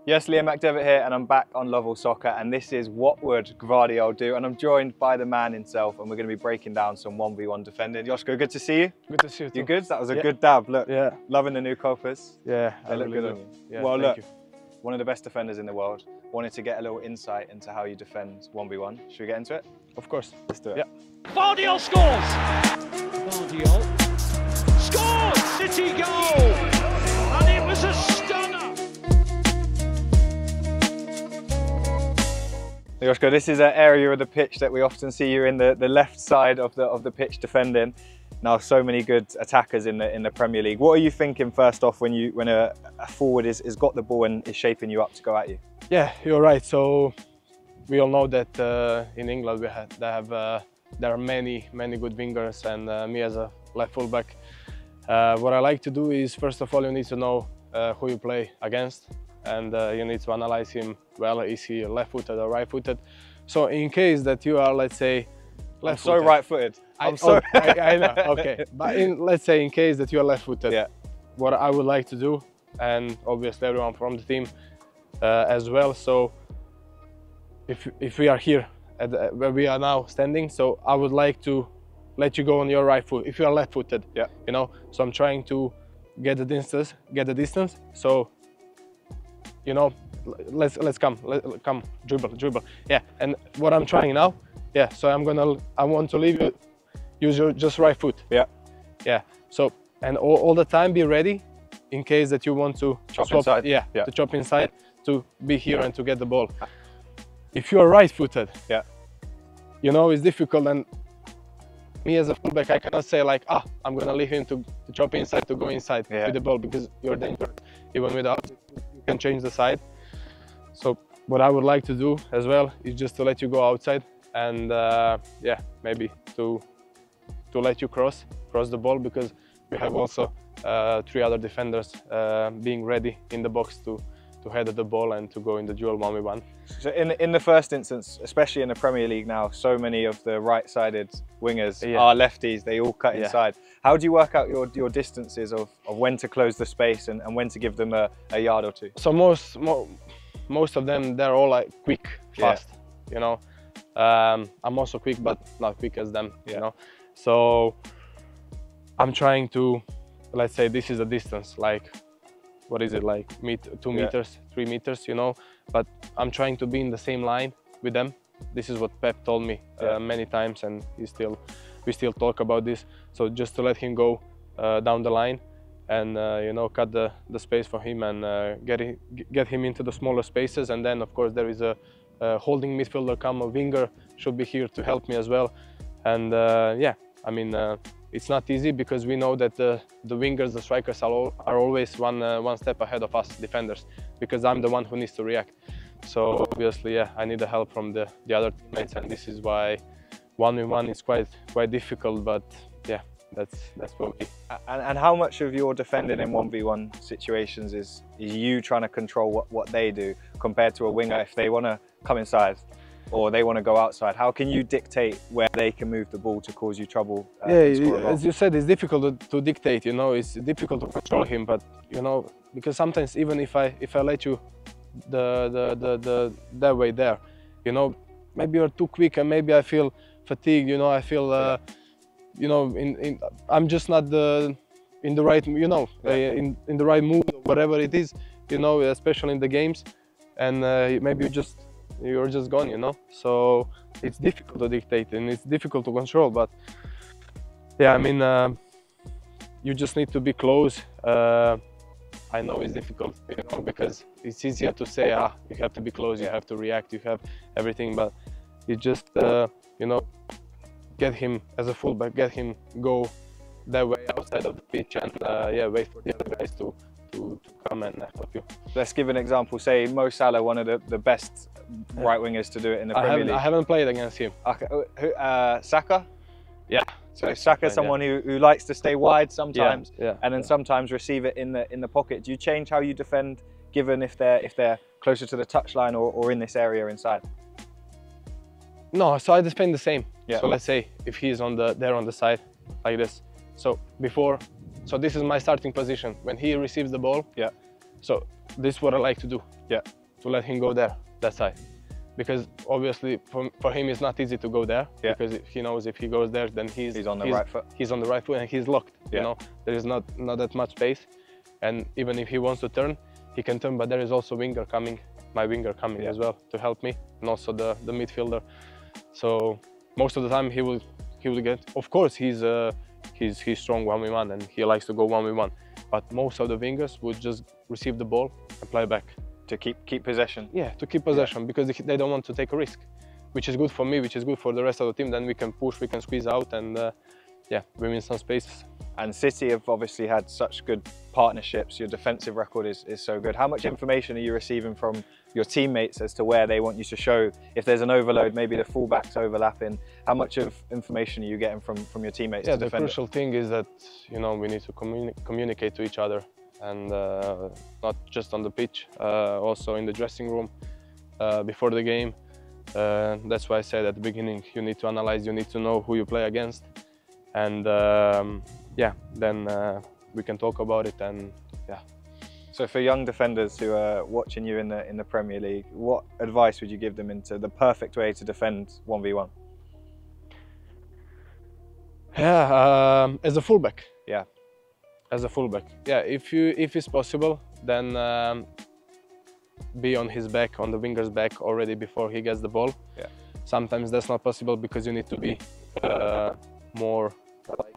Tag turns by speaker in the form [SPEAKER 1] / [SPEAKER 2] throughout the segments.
[SPEAKER 1] Yes, Liam McDevitt here, and I'm back on Lovell Soccer, and this is What Would Gvardiol Do? And I'm joined by the man himself, and we're going to be breaking down some 1v1 defending. Joško, good to see you.
[SPEAKER 2] Good to see you too.
[SPEAKER 1] You good? That was a good dab. Look,
[SPEAKER 2] yeah,
[SPEAKER 1] loving the new coppers.
[SPEAKER 2] Yeah,
[SPEAKER 1] they look good on you.
[SPEAKER 2] Yeah,
[SPEAKER 1] well, look,
[SPEAKER 2] you.
[SPEAKER 1] One of the best defenders in the world. Wanted to get a little insight into how you defend 1v1. Should we get into it?
[SPEAKER 2] Of course.
[SPEAKER 1] Let's do it.
[SPEAKER 2] Yeah.
[SPEAKER 3] Gvardiol scores! Gvardiol scores! City goal! And it was a stunner!
[SPEAKER 1] Joško, this is an area of the pitch that we often see you in the left side of the pitch defending. Now, so many good attackers in the Premier League. What are you thinking first off when a forward is got the ball and is shaping you up to go at you?
[SPEAKER 2] Yeah, you're right. So we all know that in England there are many good wingers, and me as a left fullback, what I like to do is first of all you need to know who you play against, and you need to analyze him well. Is he left-footed or right-footed? So in case that you are, let's say, left-footed.
[SPEAKER 1] So right-footed.
[SPEAKER 2] I know. Okay, but let's say in case that you are left-footed,
[SPEAKER 1] yeah.
[SPEAKER 2] What I would like to do, and obviously everyone from the team as well. So if we are here where we are now standing, so I would like to let you go on your right foot. If you are left-footed,
[SPEAKER 1] yeah,
[SPEAKER 2] you know. So I'm trying to get the distance. So you know, let's come, dribble. Yeah, and what I'm trying now, yeah. So I want to leave you. Use your just right foot.
[SPEAKER 1] Yeah.
[SPEAKER 2] Yeah. So, and all the time be ready in case that you want to
[SPEAKER 1] chop inside.
[SPEAKER 2] Yeah, to chop inside, to be here and to get the ball. If you are right-footed,
[SPEAKER 1] yeah, you
[SPEAKER 2] know, it's difficult, and me as a fullback, I cannot say like, I'm gonna leave him to chop inside, to go inside with the ball, because you're dangerous. Even without, you can change the side. So what I would like to do as well is just to let you go outside, and yeah, maybe to let you cross the ball, because we have also 3 other defenders being ready in the box to head at the ball and to go in the duel 1v1.
[SPEAKER 1] So in the first instance, especially in the Premier League now, so many of the right-sided wingers are lefties. They all cut inside. How do you work out your distances of when to close the space and when to give them a yard or two?
[SPEAKER 2] So most of them, they're all like quick, fast. You know, I'm also quick, but not quick as them. You know. So I'm trying to, let's say this is a distance, like, what is it, like 2 meters, 3 meters, you know, but I'm trying to be in the same line with them. This is what Pep told me many times, and we still talk about this. So just to let him go down the line and, you know, cut the space for him and get him into the smaller spaces. And then, of course, there is a holding midfielder, come a winger, should be here to help me as well. And yeah, I mean, it's not easy, because we know that the wingers, the strikers are always one step ahead of us defenders, because I'm the one who needs to react. So obviously, yeah, I need the help from the other teammates, and this is why 1v1 is quite difficult. But yeah, that's what we.
[SPEAKER 1] And how much of your defending in 1v1 situations is you trying to control what they do compared to a winger if they want to come inside or they want to go outside? How can you dictate where they can move the ball to cause you trouble?
[SPEAKER 2] As you said, it's difficult to dictate. You know, it's difficult to control him. But you know, because sometimes even if I let you that way there, you know, maybe you're too quick, and maybe I feel fatigued. You know, I feel you know, I'm just not in the right, you know, in the right mood, or whatever it is. You know, especially in the games, and maybe you're just gone, you know. So it's difficult to dictate and it's difficult to control. But yeah, I mean, you just need to be close. I know it's difficult, you know, because it's easier to say, you have to be close, you have to react, you have everything, but you just, you know, get him as a fullback, get him go that way outside of the pitch, and yeah, wait for the other guys to come and help you.
[SPEAKER 1] Let's give an example. Say Mo Salah, one of the best right wingers to do it in the Premier League.
[SPEAKER 2] I haven't played against him.
[SPEAKER 1] Okay. Saka?
[SPEAKER 2] Yeah.
[SPEAKER 1] So Saka's someone who likes to stay wide sometimes,
[SPEAKER 2] yeah,
[SPEAKER 1] and then sometimes receive it in the pocket. Do you change how you defend, given if they're closer to the touchline or in this area inside?
[SPEAKER 2] No, so I defend the same.
[SPEAKER 1] Yeah.
[SPEAKER 2] So let's say if he's there on the side like this. So this is my starting position when he receives the ball.
[SPEAKER 1] Yeah.
[SPEAKER 2] So this is what I like to do.
[SPEAKER 1] Yeah.
[SPEAKER 2] let him go there, that side. Because obviously for him it's not easy to go there, because he knows if he goes there, then he's on the right foot. He's on the right foot and he's locked. You know, there is not that much space, and even if he wants to turn, he can turn. But there is also winger coming, my winger coming as well to help me, and also the midfielder. So most of the time he will get. Of course he's strong 1v1 and he likes to go 1v1, but most of the wingers would just receive the ball and play back.
[SPEAKER 1] To keep possession.
[SPEAKER 2] Yeah, to keep possession, because they don't want to take a risk, which is good for me, which is good for the rest of the team. Then we can push, we can squeeze out, and yeah, we win some spaces.
[SPEAKER 1] And City have obviously had such good partnerships. Your defensive record is so good. How much information are you receiving from your teammates as to where they want you to show? If there's an overload, maybe the fullbacks overlapping, how much of information are you getting from your teammates to defend?
[SPEAKER 2] The crucial thing is that, you know, we need to communicate to each other. And not just on the pitch, also in the dressing room before the game. That's why I said at the beginning, you need to analyze, you need to know who you play against, and yeah, then we can talk about it. And yeah.
[SPEAKER 1] So for young defenders who are watching you in the Premier League, what advice would you give them into the perfect way to defend 1v1?
[SPEAKER 2] Yeah, as a fullback.
[SPEAKER 1] Yeah.
[SPEAKER 2] As a fullback, yeah. If it's possible, then be on his back, on the winger's back already before he gets the ball.
[SPEAKER 1] Yeah.
[SPEAKER 2] Sometimes that's not possible because you need to be more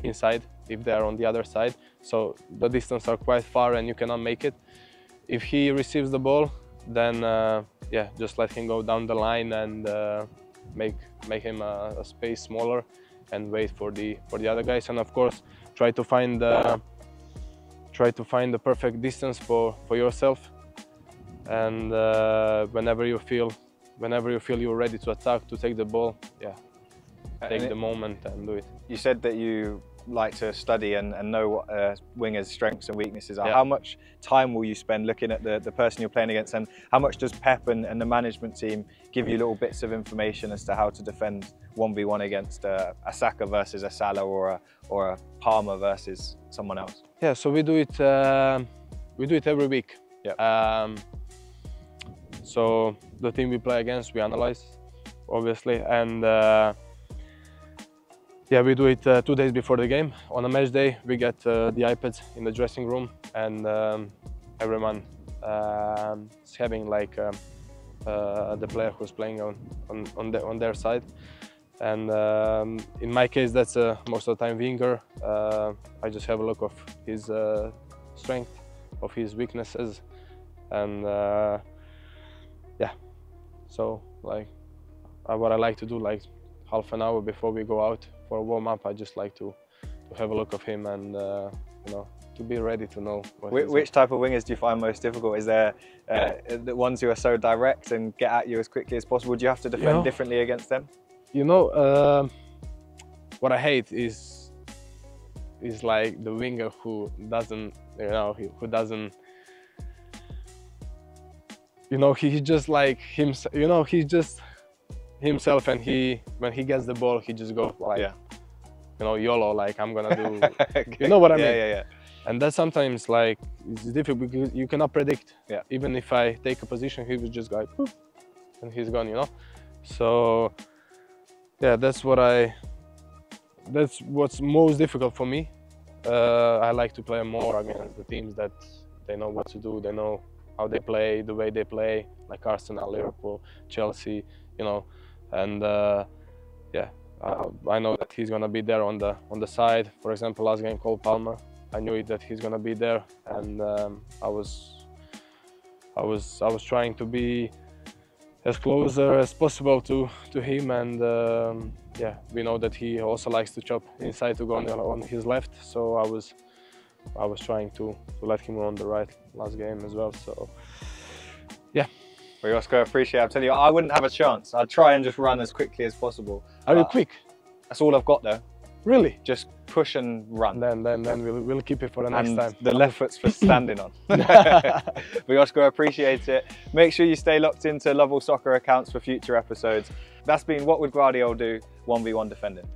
[SPEAKER 2] inside if they are on the other side. So the distance are quite far and you cannot make it. If he receives the ball, then yeah, just let him go down the line and make him a space smaller and wait for the other guys. And of course, try to find the perfect distance for yourself, and whenever you feel you're ready to attack, to take the ball, yeah, take the moment and do it.
[SPEAKER 1] You said that you like to study and know what wingers' strengths and weaknesses are.
[SPEAKER 2] Yeah.
[SPEAKER 1] How much time will you spend looking at the person you're playing against, and how much does Pep and the management team give you little bits of information as to how to defend 1v1 against a Saka versus a Salah or a Palmer versus someone else?
[SPEAKER 2] Yeah, so we do it every week.
[SPEAKER 1] Yeah.
[SPEAKER 2] So the team we play against, we analyze, obviously, and yeah, we do it 2 days before the game. On a match day, we get the iPads in the dressing room, and everyone is having like the player who's playing on their side. And in my case, that's most of the time winger. I just have a look of his strength, of his weaknesses, and yeah. So like what I like to do, like half an hour before we go out for a warm-up, I just like to have a look of him and you know, to be ready to know
[SPEAKER 1] which type of wingers do you find most difficult? Is there the ones who are so direct and get at you as quickly as possible? Do you have to defend differently against them?
[SPEAKER 2] You know, what I hate is like the winger who doesn't, you know, he's just like himself, you know, he's just himself, and when he gets the ball, he just goes like, you know, YOLO, like I'm gonna do, you know what I mean?
[SPEAKER 1] Yeah.
[SPEAKER 2] And that sometimes like it's difficult because you cannot predict.
[SPEAKER 1] Yeah.
[SPEAKER 2] Even if I take a position, he will just go like, poof, and he's gone, you know. So yeah, that's what's most difficult for me. I like to play more against the teams that they know what to do, they know how they play, the way they play, like Arsenal, Liverpool, Chelsea, you know. And yeah, I know that he's gonna be there on the side. For example, last game, Cole Palmer, I knew that he's gonna be there, and I was trying to be as closer as possible to him, and yeah, we know that he also likes to chop inside to go on his left, so I was trying to let him on the right last game as well. So yeah.
[SPEAKER 1] Well, Joško, I appreciate it. I'm telling you, I wouldn't have a chance. I'd try and just run as quickly as possible.
[SPEAKER 2] Are you quick?
[SPEAKER 1] That's all I've got though.
[SPEAKER 2] Really?
[SPEAKER 1] Just push and run.
[SPEAKER 2] Then we'll keep it for the next time.
[SPEAKER 1] The left foot's for standing on. But Joško, I appreciate it. Make sure you stay locked into Lovell Soccer accounts for future episodes. That's been What Would Gvardiol Do 1v1 Defending.